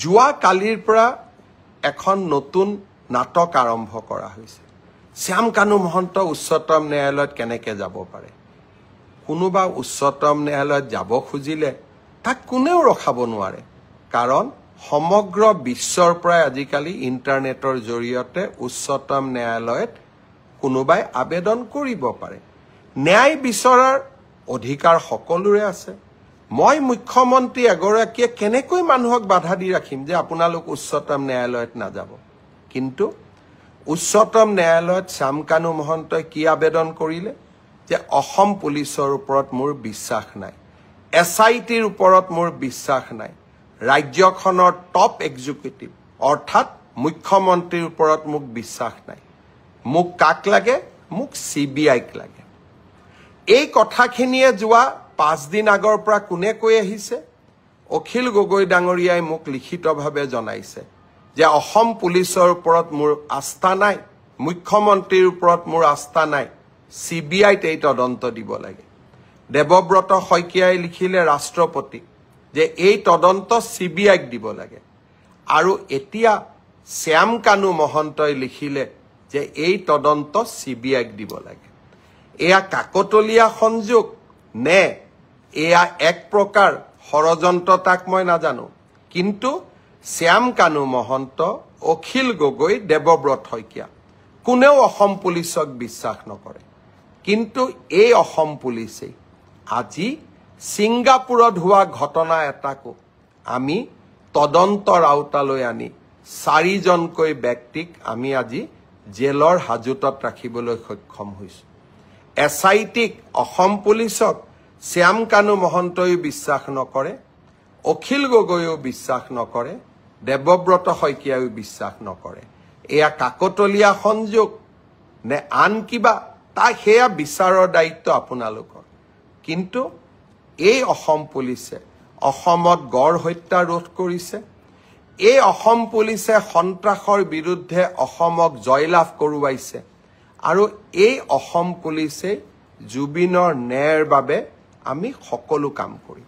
যোৱা কালিৰ পৰা এখন নতুন নাটক আৰম্ভ কৰা হৈছে। শ্যাম কানু মহন্ত উচ্চতম ন্যায়ালয়ত কেনেকে যাব পাৰে? কোনোবা উচ্চতম ন্যায়ালয়ত যাব খুজিলে তাক কোনেও ৰখাব নোৱাৰে, কাৰণ সমগ্ৰ বিশ্বৰ পৰা আজিকালি ইণ্টাৰনেটৰ জৰিয়তে উচ্চতম ন্যায়ালয়ত কোনোবাই আবেদন কৰিব পাৰে। ন্যায় বিচৰাৰ অধিকাৰ সকলোৰে আছে। মই মুখ্যমন্ত্ৰী এগৰাকীয়ে কেনেকৈ মানুহক বাধা দি ৰাখিম যে আপোনালোক উচ্চতম ন্যায়ালয়ত নাযাব? কিন্তু উচ্চতম ন্যায়ালয়ত শ্যাম কানু মহন্তই কি আবেদন কৰিলে যে অসম পুলিচৰ ওপৰত মোৰ বিশ্বাস নাই, SITৰ ওপৰত মোৰ বিশ্বাস নাই, ৰাজ্যখনৰ টপ এক্সিকিউটিভ অৰ্থাৎ মুখ্যমন্ত্ৰীৰ ওপৰত মোক বিশ্বাস নাই। মোক কাক লাগে? মোক CBIক লাগে। এই কথাখিনিয়ে যোৱা 5 দিন আগৰ পৰা কোনে কৈ আহিছে? অখিল গগৈ ডাঙৰীয়াই মোক লিখিতভাৱে জনাইছে যে অসম পুলিচৰ ওপৰত মোৰ আস্থা নাই, মুখ্যমন্ত্ৰীৰ ওপৰত মোৰ আস্থা নাই, CBIত এই তদন্ত দিব লাগে। দেৱব্ৰত শইকীয়াই লিখিলে ৰাষ্ট্ৰপতিক যে এই তদন্ত CBIক দিব লাগে। আৰু এতিয়া শ্যাম কানু মহন্তই লিখিলে যে এই তদন্ত CBIক দিব লাগে। এয়া কাকতলীয়া সংযোগ নে এয়া এক প্ৰকাৰ ষড়যন্ত্ৰ তাক মই নাজানো, কিন্তু শ্যাম কানু মহন্ত, অখিল গগৈ, দেৱব্ৰত শইকীয়া কোনেও অসম পুলিচক বিশ্বাস নকৰে। কিন্তু এই অসম পুলিচেই আজি ছিংগাপুৰত হোৱা ঘটনা এটাকো আমি তদন্তৰ আওতালৈ আনি 4জনকৈ ব্যক্তিক আমি আজি জেলৰ হাজতত ৰাখিবলৈ সক্ষম হৈছোঁ। SITক, অসম পুলিচক শ্যাম কানু মহন্তইও বিশ্বাস নকৰে, অখিল গগৈও বিশ্বাস নকৰে, দেৱব্ৰত শইকীয়াও বিশ্বাস নকৰে। এয়া কাকতলীয়া সংযোগ নে আন কিবা? তাক সেয়া বিচাৰৰ দায়িত্ব আপোনালোকৰ। কিন্তু এই অসম পুলিচে অসমত গড় হত্যা ৰোধ কৰিছে। এই অসম পুলিচে সন্ত্ৰাসৰ বিৰুদ্ধে অসমক জয়লাভ কৰোৱাইছে। আৰু এই অসম পুলিচে জুবিনৰ ন্যায়ৰ বাবে আমি সকলো কাম কৰিম।